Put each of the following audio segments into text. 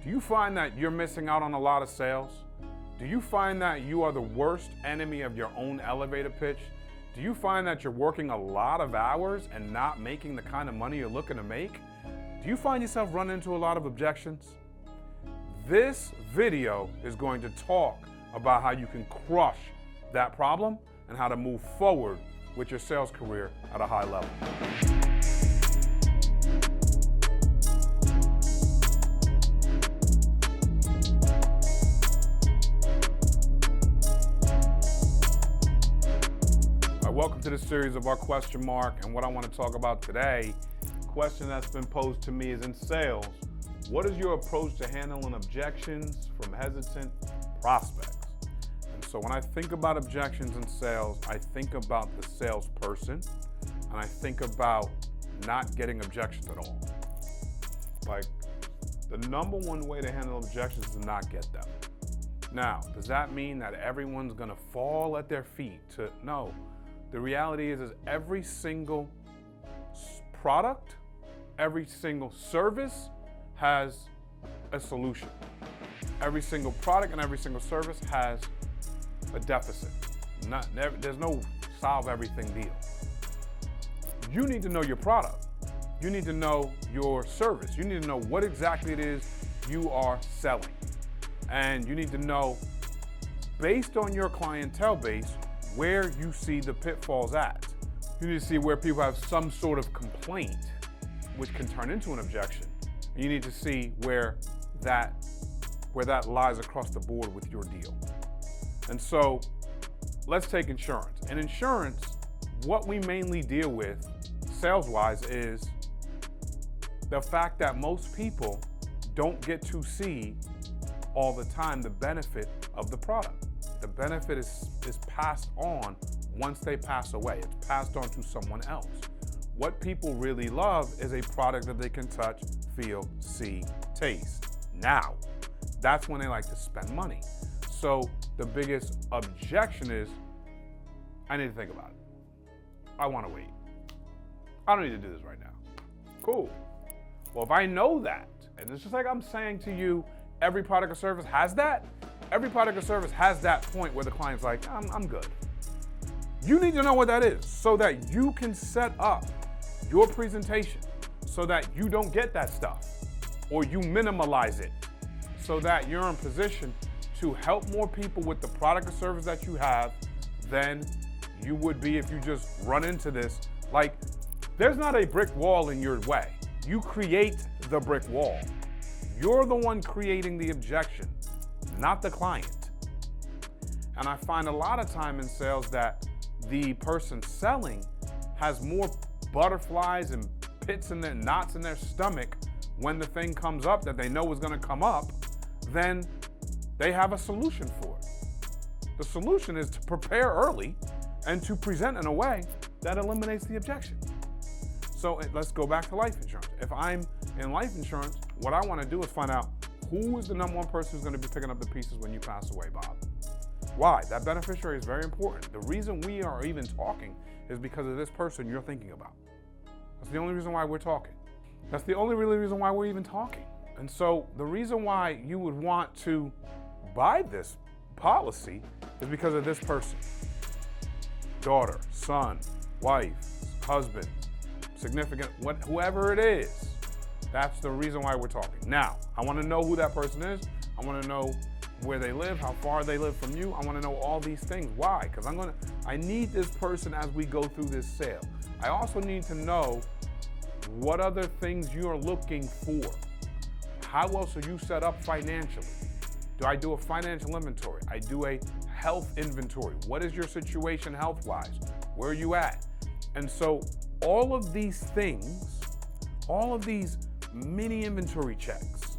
Do you find that you're missing out on a lot of sales? Do you find that you are the worst enemy of your own elevator pitch? Do you find that you're working a lot of hours and not making the kind of money you're looking to make? Do you find yourself running into a lot of objections? This video is going to talk about how you can crush that problem and how to move forward with your sales career at a high level. Welcome to the series of our question mark, and what I want to talk about today, question that's been posed to me is in sales, what is your approach to handling objections from hesitant prospects? And so when I think about objections in sales, I think about the salesperson, and I think about not getting objections at all. Like, the number one way to handle objections is to not get them. Now, does that mean that everyone's gonna fall at their feet? No. The reality is every single product, every single service has a solution. Every single product and every single service has a deficit. There's no solve everything deal. You need to know your product. You need to know your service. You need to know what exactly it is you are selling. And you need to know, based on your clientele base, where you see the pitfalls at. You need to see where people have some sort of complaint, which can turn into an objection. And you need to see where that lies across the board with your deal. And so let's take insurance. In insurance, what we mainly deal with sales-wise is the fact that most people don't get to see all the time the benefit of the product. The benefit is passed on once they pass away. It's passed on to someone else. What people really love is a product that they can touch, feel, see, taste. Now, that's when they like to spend money. So the biggest objection is, I need to think about it. I want to wait. I don't need to do this right now. Cool. Well, if I know that, and it's just like I'm saying to you, every product or service has that. Every product or service has that point where the client's like, I'm good. You need to know what that is so that you can set up your presentation so that you don't get that stuff, or you minimalize it so that you're in position to help more people with the product or service that you have than you would be if you just run into this. Like, there's not a brick wall in your way. You create the brick wall. You're the one creating the objection, not the client. And I find a lot of time in sales that the person selling has more butterflies and pits and knots in their stomach when the thing comes up that they know is gonna come up, than they have a solution for it. The solution is to prepare early and to present in a way that eliminates the objection. So let's go back to life insurance. If I'm in life insurance, what I wanna do is find out who is the number one person who's gonna be picking up the pieces when you pass away, Bob? Why? That beneficiary is very important. The reason we are even talking is because of this person you're thinking about. That's the only reason why we're talking. That's the only really reason why we're even talking. And so the reason why you would want to buy this policy is because of this person. Daughter, son, wife, husband, significant, whoever it is. That's the reason why we're talking. Now, I want to know who that person is. I want to know where they live, how far they live from you. I want to know all these things. Why? Because I need this person as we go through this sale. I also need to know what other things you are looking for. How else are you set up financially? Do I do a financial inventory? I do a health inventory. What is your situation health-wise? Where are you at? And so all of these things, all of these mini inventory checks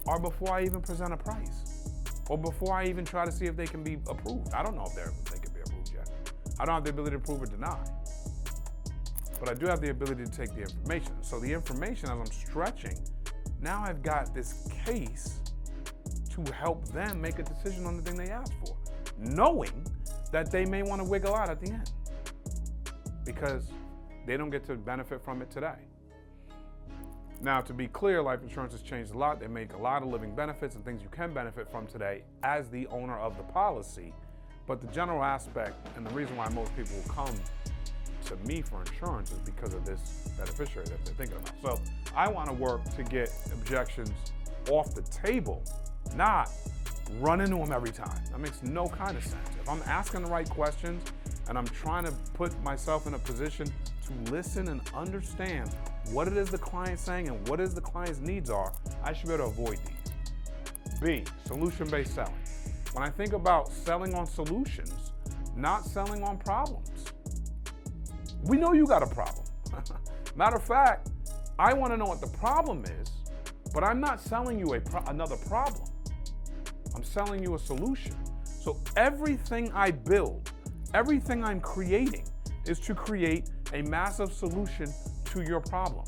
are before I even present a price, or before I even try to see if they can be approved. I don't know if they can be approved yet. I don't have the ability to approve or deny, but I do have the ability to take the information. So the information, as I'm stretching, now I've got this case to help them make a decision on the thing they asked for, knowing that they may want to wiggle out at the end because they don't get to benefit from it today. Now, to be clear, life insurance has changed a lot. They make a lot of living benefits and things you can benefit from today as the owner of the policy. But the general aspect, and the reason why most people will come to me for insurance is because of this beneficiary that they're thinking about. So I want to work to get objections off the table, not run into them every time. That makes no kind of sense. If I'm asking the right questions and I'm trying to put myself in a position to listen and understand what it is the client's saying and what it is the client's needs are, I should be able to avoid these. B, solution-based selling. When I think about selling on solutions, not selling on problems. We know you got a problem. Matter of fact, I want to know what the problem is, but I'm not selling you another problem. I'm selling you a solution. So everything I build, everything I'm creating is to create a massive solution to your problem.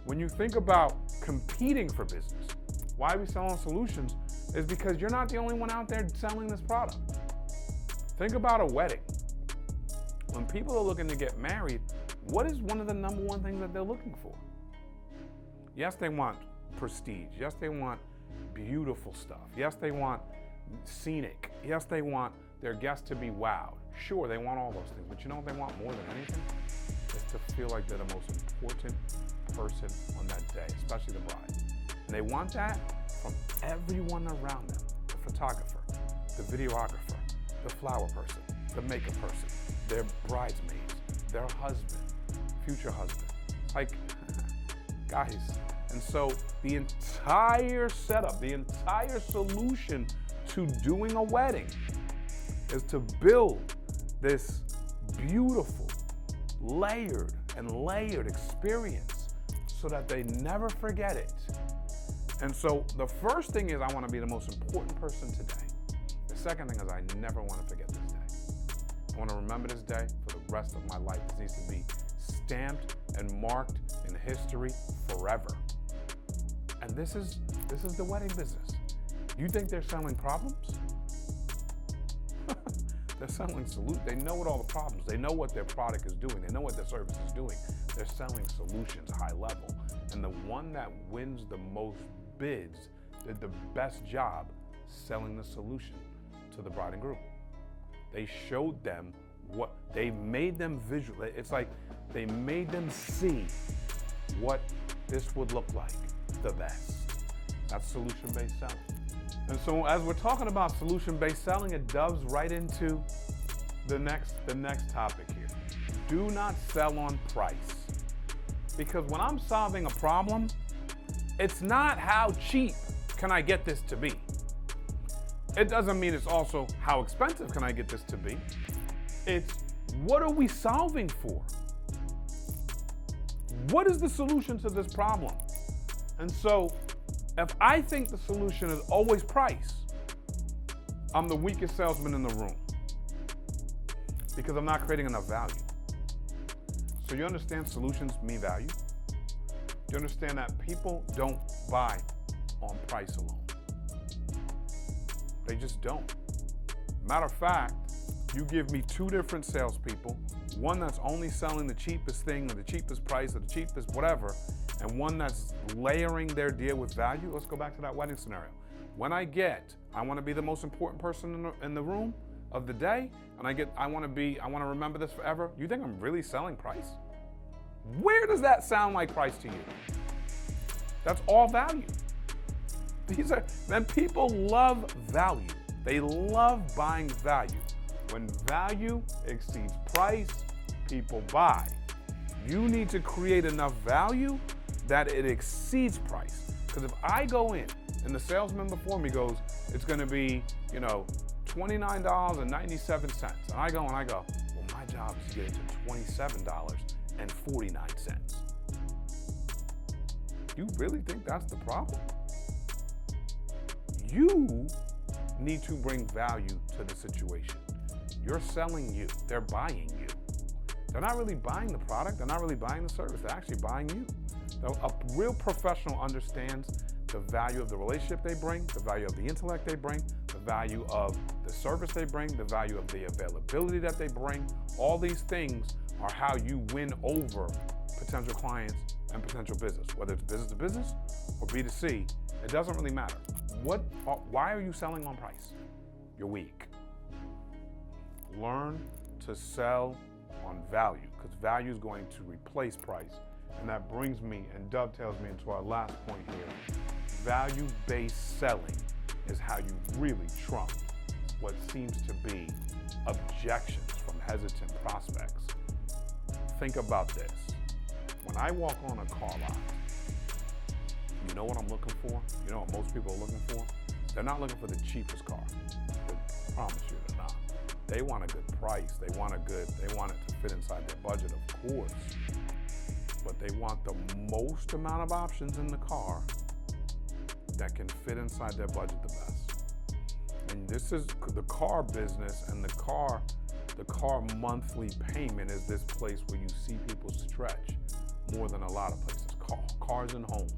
When you think about competing for business, why we sell on solutions is because you're not the only one out there selling this product. Think about a wedding. When people are looking to get married, what is one of the number one things that they're looking for? Yes, they want prestige. Yes, they want beautiful stuff. Yes, they want scenic. Yes, they want their guests to be wowed. Sure, they want all those things, but you know what they want more than anything? Is to feel like they're the most important person on that day, especially the bride. And they want that from everyone around them. The photographer, the videographer, the flower person, the makeup person, their bridesmaids, their husband, future husband. Like, guys. And so the entire setup, the entire solution to doing a wedding is to build this beautiful, layered experience so that they never forget it. And so the first thing is I want to be the most important person today. The second thing is I never want to forget this day. I want to remember this day for the rest of my life. This needs to be stamped and marked in history forever. And this is the wedding business. You think they're selling problems? They're selling solutions. They know what all the problems. They know what their product is doing. They know what their service is doing. They're selling solutions high level. And the one that wins the most bids did the best job selling the solution to the bride and groom. They showed them what, they made them visual. It's like they made them see what this would look like the best. That's solution-based selling. And so as we're talking about solution-based selling, it doves right into the next topic here. Do not sell on price. Because when I'm solving a problem, it's not how cheap can I get this to be. It doesn't mean it's also how expensive can I get this to be. It's what are we solving for? What is the solution to this problem? And so if I think the solution is always price, I'm the weakest salesman in the room because I'm not creating enough value. So you understand solutions mean value. You understand that people don't buy on price alone. They just don't. Matter of fact, you give me two different salespeople, one that's only selling the cheapest thing or the cheapest price or the cheapest whatever, and one that's layering their deal with value. Let's go back to that wedding scenario. When I want to be the most important person in the room of the day, and I want to remember this forever. You think I'm really selling price? Where does that sound like price to you? That's all value. Then people love value. They love buying value. When value exceeds price, people buy. You need to create enough value that it exceeds price. Because if I go in and the salesman before me goes, it's going to be, $29.97. And I go, well, my job is to get it to $27.49. You really think that's the problem? You need to bring value to the situation. You're selling you. They're buying you. They're not really buying the product. They're not really buying the service. They're actually buying you. A real professional understands the value of the relationship they bring, the value of the intellect they bring, the value of the service they bring, the value of the availability that they bring. All these things are how you win over potential clients and potential business, whether it's business to business or B2C, it doesn't really matter. Why are you selling on price? You're weak. Learn to sell on value, because value is going to replace price. And that brings me and dovetails me into our last point here. Value-based selling is how you really trump what seems to be objections from hesitant prospects. Think about this. When I walk on a car lot, you know what I'm looking for? You know what most people are looking for? They're not looking for the cheapest car. I promise you they're not. They want a good price. They want it to fit inside their budget, of course. But they want the most amount of options in the car that can fit inside their budget the best. And this is the car business, and the car monthly payment is this place where you see people stretch more than a lot of places. Cars and homes,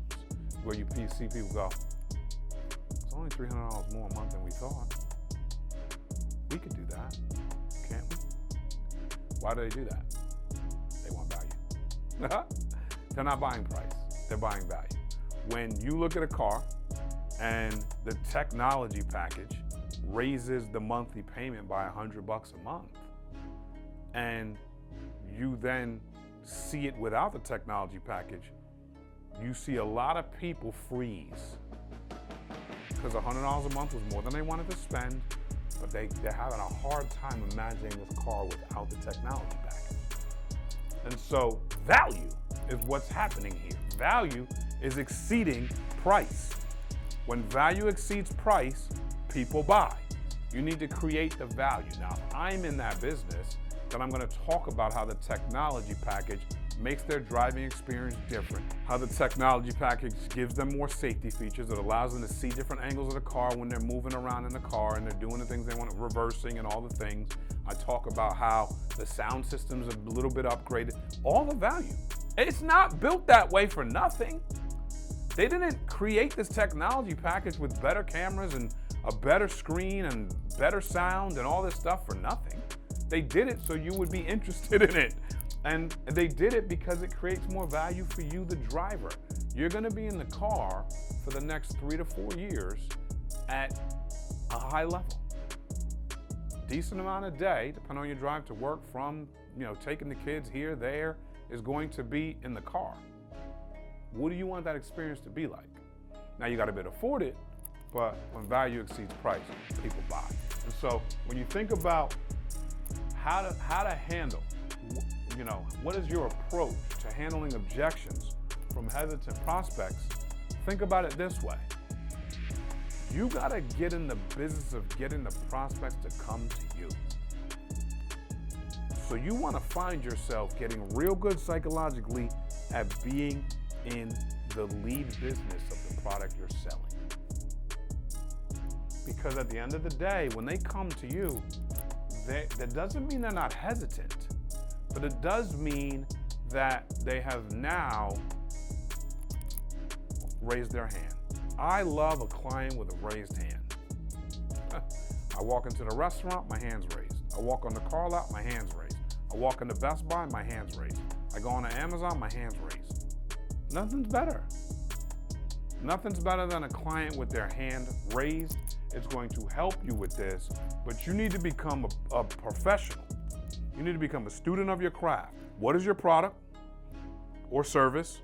where you see people go, it's only $300 more a month than we thought. We could do that, can't we? Why do they do that? They want value. They're not buying price, they're buying value. When you look at a car and the technology package raises the monthly payment by $100 a month, and you then see it without the technology package, you see a lot of people freeze. Because $100 a month was more than they wanted to spend, but they're having a hard time imagining this car without the technology package. And so value is what's happening here. Value is exceeding price. When value exceeds price, people buy. You need to create the value. Now, if I'm in that business, then I'm going to talk about how the technology package makes their driving experience different, how the technology package gives them more safety features. It allows them to see different angles of the car when they're moving around in the car and they're doing the things they want, reversing and all the things. I talk about how the sound system's a little bit upgraded, all the value. It's not built that way for nothing. They didn't create this technology package with better cameras and a better screen and better sound and all this stuff for nothing. They did it so you would be interested in it. And they did it because it creates more value for you, the driver. You're gonna be in the car for the next 3 to 4 years at a high level. Decent amount of day, depending on your drive to work from, taking the kids here, there, is going to be in the car. What do you want that experience to be like? Now you gotta be able to afford it, but when value exceeds price, people buy. And so when you think about how to handle, what is your approach to handling objections from hesitant prospects, think about it this way. You gotta get in the business of getting the prospects to come to you. So you wanna find yourself getting real good psychologically at being in the lead business of the product you're selling. Because at the end of the day, when they come to you, that doesn't mean they're not hesitant, but it does mean that they have now raised their hand. I love a client with a raised hand. I walk into the restaurant, my hand's raised. I walk on the car lot, my hand's raised. I walk into Best Buy, my hand's raised. I go on to Amazon, my hand's raised. Nothing's better. Nothing's better than a client with their hand raised. It's going to help you with this, but you need to become a professional. You need to become a student of your craft. What is your product or service?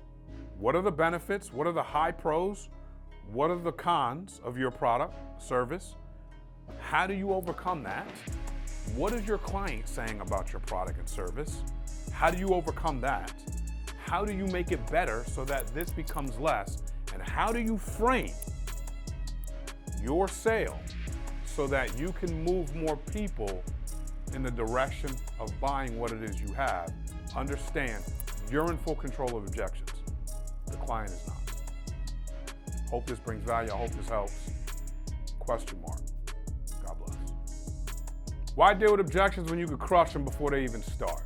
What are the benefits? What are the high pros? What are the cons of your product, service? How do you overcome that? What is your client saying about your product and service? How do you overcome that? How do you make it better so that this becomes less? And how do you frame your sale so that you can move more people in the direction of buying what it is you have? Understand, you're in full control of objections. The client is not. Hope this brings value. I hope this helps. Question mark. God bless. Why deal with objections when you could crush them before they even start?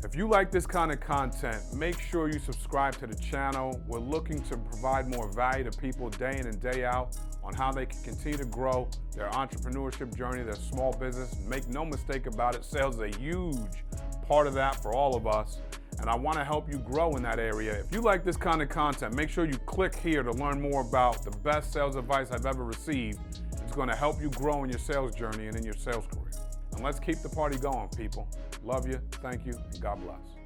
If you like this kind of content, make sure you subscribe to the channel. We're looking to provide more value to people day in and day out on how they can continue to grow their entrepreneurship journey, their small business. Make no mistake about it, sales is a huge part of that for all of us. and I want to help you grow in that area. If you like this kind of content, make sure you click here to learn more about the best sales advice I've ever received. It's going to help you grow in your sales journey and in your sales career. And let's keep the party going, people. Love you, thank you, and God bless.